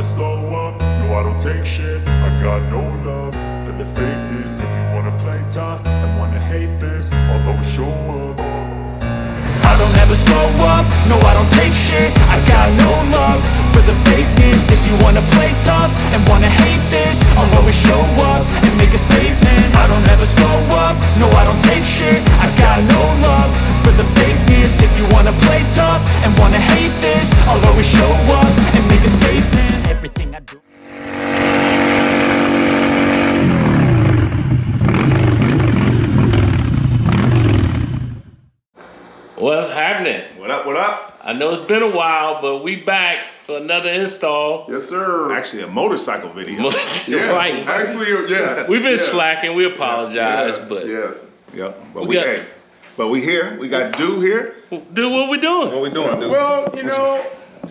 slow up, no I don't take shit. I got no love for the fakeness. If you wanna play tough and wanna hate this, I'll always show up. I don't ever slow up, no I don't take shit. I got no love for the fakeness. If you wanna play tough and wanna hate this, I'll always show up and make a statement. I don't ever slow up, no I don't take shit. I got no love for the fakeness. If you wanna play tough and wanna hate this, I'll always show up and make a statement. Everything I do. What's happening? What up, what up? I know it's been a while, but we back for another install. Yes, sir. Actually, a motorcycle video. You're right. Actually, yes. We've been slacking. We apologize, but Yep. But we here. We got Dude here. Dude, what we doing? What we doing, Dude? Well, you know,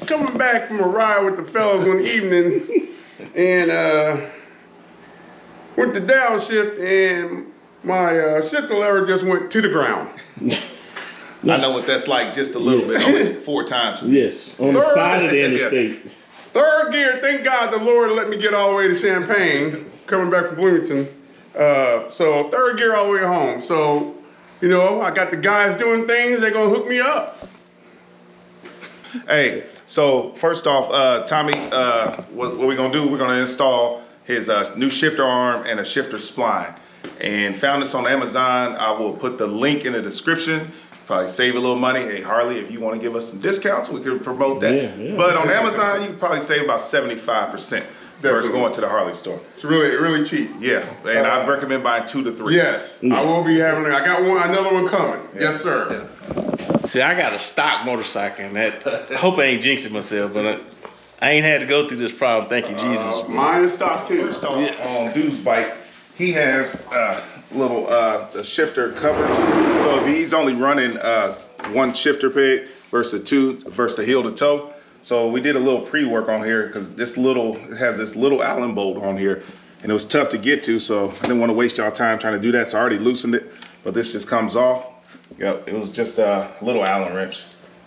coming back from a ride with the fellas one evening and went to downshift and my shifter lever just went to the ground. I know what that's like just a little bit. I went 4 times. Yes, on the side of the interstate. Third gear, thank God the Lord let me get all the way to Champaign, coming back from Bloomington. So third gear all the way home. So, you know, I got the guys doing things, they're gonna hook me up. Hey, so first off, Tommy, what we're gonna do, we're gonna install his new shifter arm and a shifter spline. And found this on Amazon. I will put the link in the description. Probably save a little money. Hey, Harley, if you want to give us some discounts, we could promote that. Yeah. But on Amazon, you can probably save about 75% versus going to the Harley store. It's really cheap. Yeah, and I recommend buying 2 to 3. Yes, I will be having, I got another one coming. Yes, sir. See, I got a stock motorcycle, and that, I hope I ain't jinxing myself, but I ain't had to go through this problem. Thank you, Jesus. Mine is stock too. First off, on Dude's bike, he has little the shifter cover. So if he's only running 1 shifter peg versus 2 versus the heel to toe. So we did a little pre-work on here because it has this little Allen bolt on here, and it was tough to get to. So I didn't want to waste y'all time trying to do that. So I already loosened it, but this just comes off. Yep, it was just a little Allen wrench.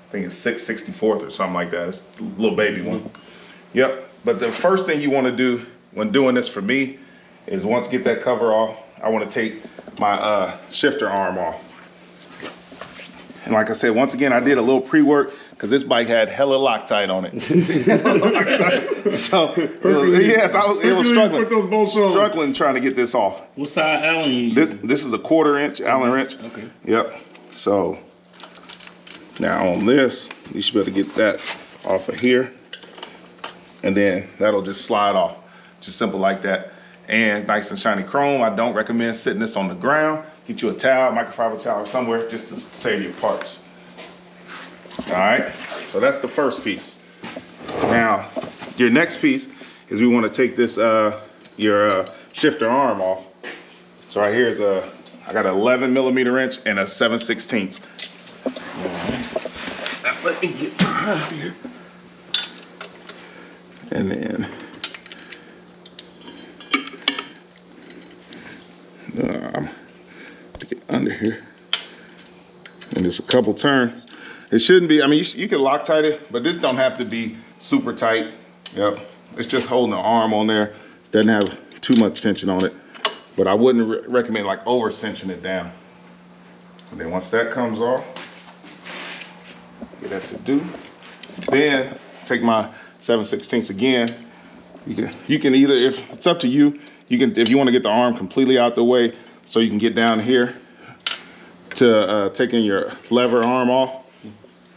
I think it's 6/64 or something like that. It's a little baby one. Yep. But the first thing you want to do when doing this for me is once get that cover off, I want to take my shifter arm off. And like I said, once again, I did a little pre-work because this bike had hella Loctite on it. So it was struggling trying to get this off. What size Allen you use? This is a 1/4 inch Allen wrench. Okay. Yep. So now on this, you should be able to get that off of here, and then that'll just slide off. Just simple like that. And nice and shiny chrome. I don't recommend sitting this on the ground. Get you a towel, microfiber towel or somewhere just to save your parts. All right, so that's the first piece. Now, your next piece is we want to take this, your shifter arm off. So right here is I got an 11mm wrench and a 7/16. Now, let me get behind here. And then, to get under here, and just a couple turns. It shouldn't be, I mean, you can Loctite it, but this don't have to be super tight. Yep, it's just holding the arm on there. It doesn't have too much tension on it, but I wouldn't recommend like over cinching it down. And then once that comes off, get that to do. Then take my 7/16 again. You can either, if it's up to you, if you want to get the arm completely out the way so you can get down here to taking your lever arm off,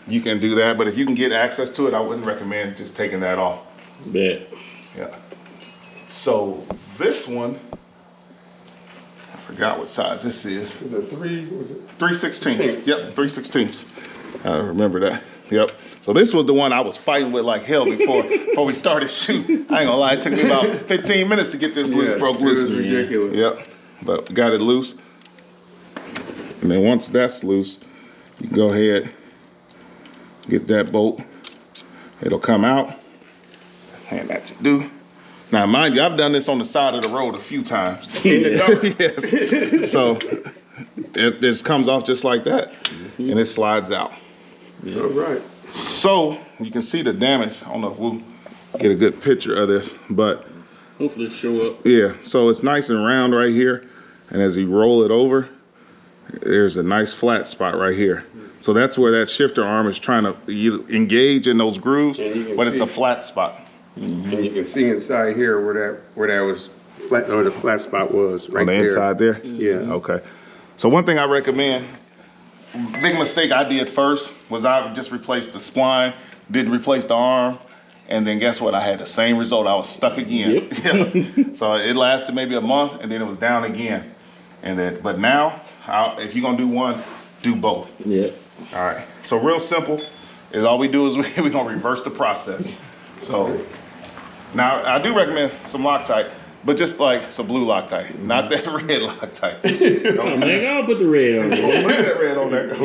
you can do that. But if you can get access to it, I wouldn't recommend just taking that off. Bet. Yeah. So this one, I forgot what size this is. Is it 3/16. Yep, 3/16. I remember that. Yep. So this was the one I was fighting with like hell before we started shooting. I ain't gonna lie, it took me about 15 minutes to get this broke loose. It was ridiculous. Yep. But we got it loose. And then once that's loose, you can go ahead, get that bolt. It'll come out. Hand that to do. Now, mind you, I've done this on the side of the road a few times. Yes. So it just comes off just like that, and it slides out. All right. So you can see the damage. I don't know if we'll get a good picture of this, but Hopefully it'll show up. yeah, so it's nice and round right here, and as you roll it over, there's a nice flat spot right here. So that's where that shifter arm is trying to engage in those grooves, but it's a flat spot. And you can see inside here where that was flat, or the flat spot was right On the there. inside there? Yeah. Okay. So one thing I recommend, big mistake I did first was I just replaced the spline, didn't replace the arm, and then guess what? I had the same result. I was stuck again. Yep. So it lasted maybe a month, and then it was down again. But now, if you're gonna do one, do both. Yeah. All right. So real simple is all we do is we're gonna reverse the process. So now I do recommend some Loctite, but just like some blue Loctite, not that red Loctite. Oh man, I'll put the red on there. Put that red on there.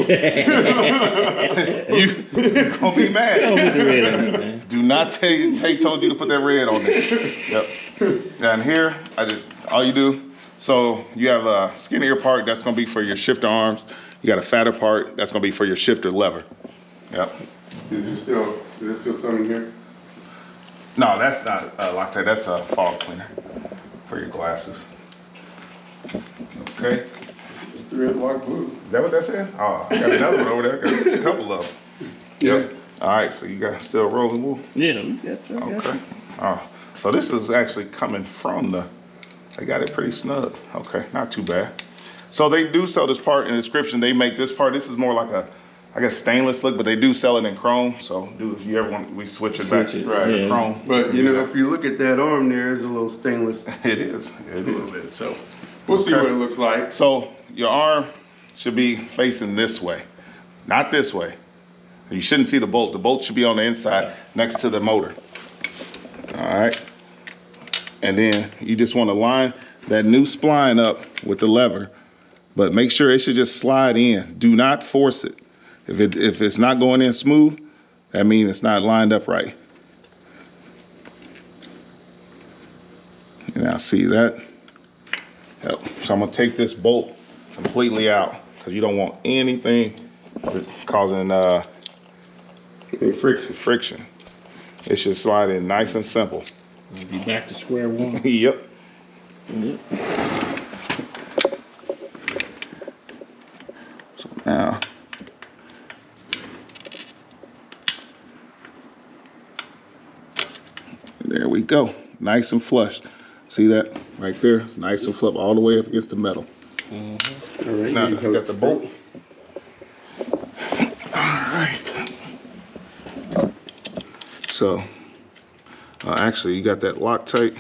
You're gonna be mad. I'll put the red on there, man. Do not take told you to put that red on there. Yep. Down here, all you do. So you have a skinnier part that's gonna be for your shifter arms. You got a fatter part that's gonna be for your shifter lever. Yep. Is there still something here? No, that's not Loctite. That's a fog cleaner for your glasses. Okay. It's the red, white, blue. Is that what that said? Oh, I got another one over there. Got a couple of them. Yep. All right, so you got still rolling wool? Yeah, we got you. Okay. Oh, so this is actually coming from they got it pretty snug. Okay, not too bad. So they do sell this part in the description. They make this part. This is more like a, I guess, stainless look, but they do sell it in chrome. So if you ever want, we switch it back to chrome. But you know, if you look at that arm there, it's a little stainless. It is. It A little is. bit. So we'll see what it looks like. So your arm should be facing this way, not this way. You shouldn't see the bolt. The bolt should be on the inside next to the motor. All right. And then you just want to line that new spline up with the lever, but make sure it should just slide in. Do not force it. If it's not going in smooth, that means it's not lined up right. And I see that. Yep. So I'm gonna take this bolt completely out because you don't want anything causing friction. It should slide in nice and simple. We'll be back to square one. Yep. Yep. So now, there we go. Nice and flush. See that right there? It's nice and flush all the way up against the metal. All right. Now you got the bolt. All right. So, actually, you got that Loctite.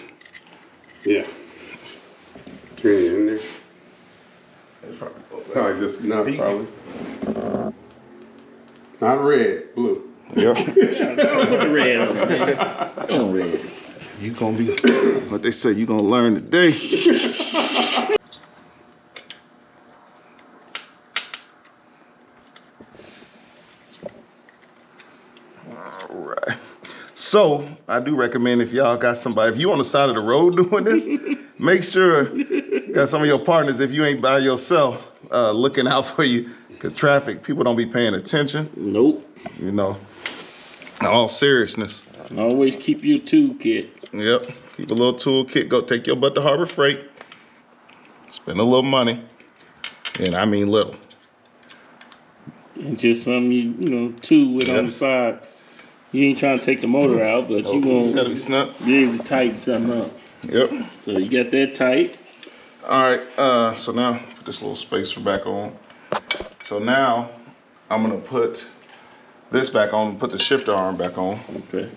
Yeah. Turn it in there. Probably just enough, probably. Not red, blue. Yeah. Don't put the red on there. Don't red. You gonna be what they say. You gonna learn today. All right. So I do recommend if y'all got somebody, if you on the side of the road doing this, make sure you got some of your partners. If you ain't by yourself, looking out for you, because traffic, people don't be paying attention. Nope. You know, in all seriousness. And always keep your toolkit. Yep. Keep a little toolkit. Go take your butt to Harbor Freight. Spend a little money. And I mean little. And just something you know, tool with on the side. You ain't trying to take the motor out, but you It's gonna gotta be snug. be able to tighten something up. Yep. So you got that tight. All right. So now put this little spacer back on. So now I'm gonna put this back on. Put the shifter arm back on. Okay.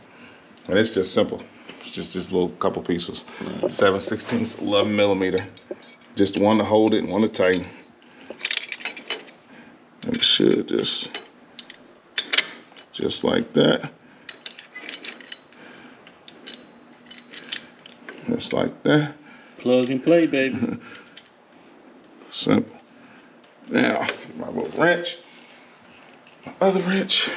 And it's just simple. It's just this little couple pieces. 7/16, 11 millimeter. Just one to hold it and one to tighten. And it should just like that. Just like that. Plug and play, baby. Simple. Now, my little wrench. My other wrench.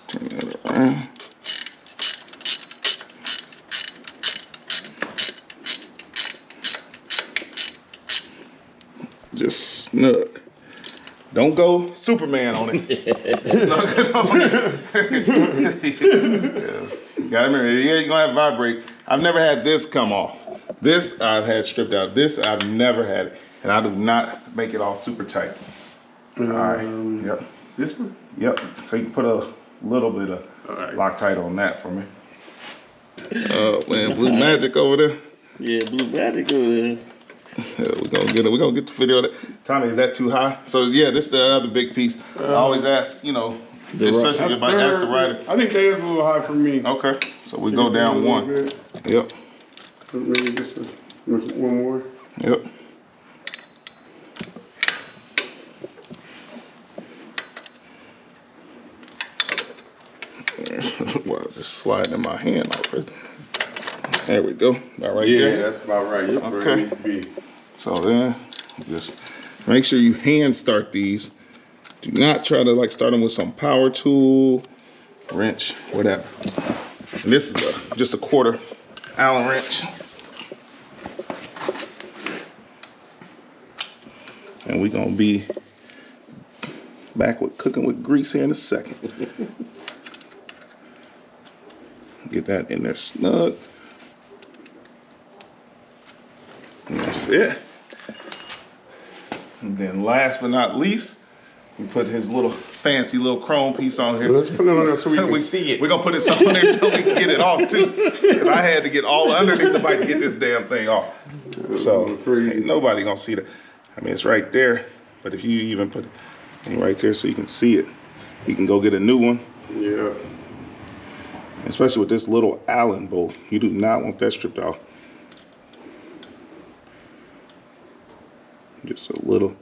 Turn that around. Just snug. Don't go Superman on it. Snug it on it. Yeah. Gotta remember, yeah, you're gonna have to vibrate. I've never had this come off. This I've had stripped out. This I've never had it. And I do not make it all super tight. All right, yep. This one? Yep, so you can put a little bit of Loctite on that for me. Oh man, Blue Magic over there. Yeah, Blue Magic over there. Yeah, we're gonna get the video of that. Tommy, is that too high? So yeah, this is the other big piece. I always ask, you know, especially if I ask the rider. I think that is a little high for me. Okay, so we go down one. Yep. Maybe just one more. Yep. Well, it's just sliding in my hand already. There we go. About right there. Yeah, that's about right. Yep, where it needs to be. So then, just make sure you hand start these. Do not try to like start them with some power tool, wrench, whatever. And this is just a quarter Allen wrench. And we're gonna be back with cooking with grease here in a second. Get that in there snug. And that's it. And then last but not least, we put his little fancy little chrome piece on here. Let's put it on there so we can see it. We're gonna put it on there so we can get it off too. Because I had to get all underneath the bike to get this damn thing off. So ain't nobody gonna see that. I mean, it's right there, but if you even put it right there so you can see it, you can go get a new one. Yeah. Especially with this little Allen bolt, you do not want that stripped off. Just a little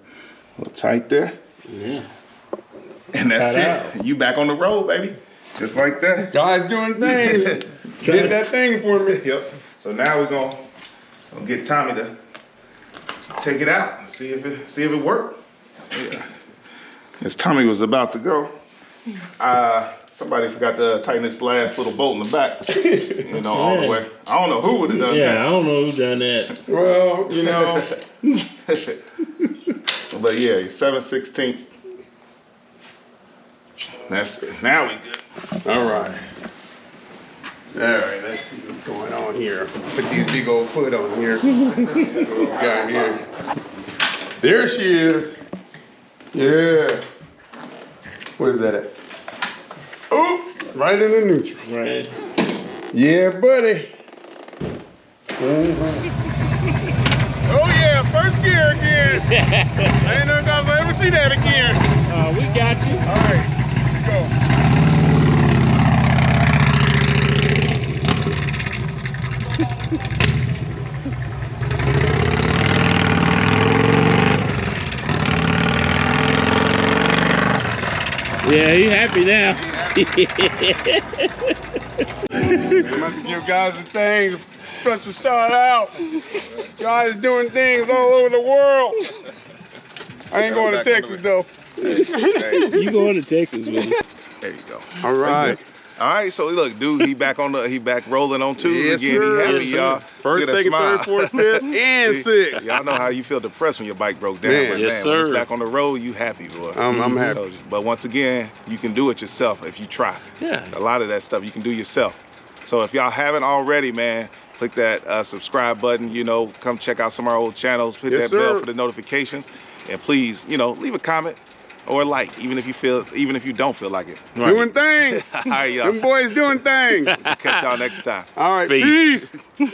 tight there. Yeah. And that's it. You back on the road, baby. Just like that. Guys doing things. Did that thing for me. Yep. So now we're gonna get Tommy to take it out, see if it worked. Yeah. As Tommy was about to go, somebody forgot to tighten this last little bolt in the back. You know, all the way. I don't know who would have done that. Yeah, I don't know who done that. Well, you know. But yeah, 7/16. That's it. Now we good. All right. All right, let's see what's going on here. Put these big old foot on here. What we got here? There she is. Yeah. What is that at? Oh, right in the neutral. Right. Yeah, buddy. Oh yeah, first gear again. I ain't never thought I'd ever see that again. We got you. All right, here we go. Yeah, he happy now. I'm about to give guys a thing, special shout out. Guys doing things all over the world. I ain't going to Texas though. You going to Texas with me? There you go. All right. All right, so look, dude, he back rolling on two Yes, again. sir. He happy, Yes, sir. y'all. First, Look at that second, smile. third, fourth, fifth, and sixth. Y'all know how you feel depressed when your bike broke down. Man, but yes, man, when sir. it's back on the road, you happy, boy. I'm happy. Told you. But once again, you can do it yourself if you try. Yeah. A lot of that stuff you can do yourself. So if y'all haven't already, man, click that subscribe button. You know, come check out some of our old channels. Hit Yes, that bell sir. for the notifications, and please, you know, leave a comment or a like, even if you don't feel like it. Right. Doing things. All right, y'all. Them boys doing things. Catch y'all next time. All right, Peace. peace.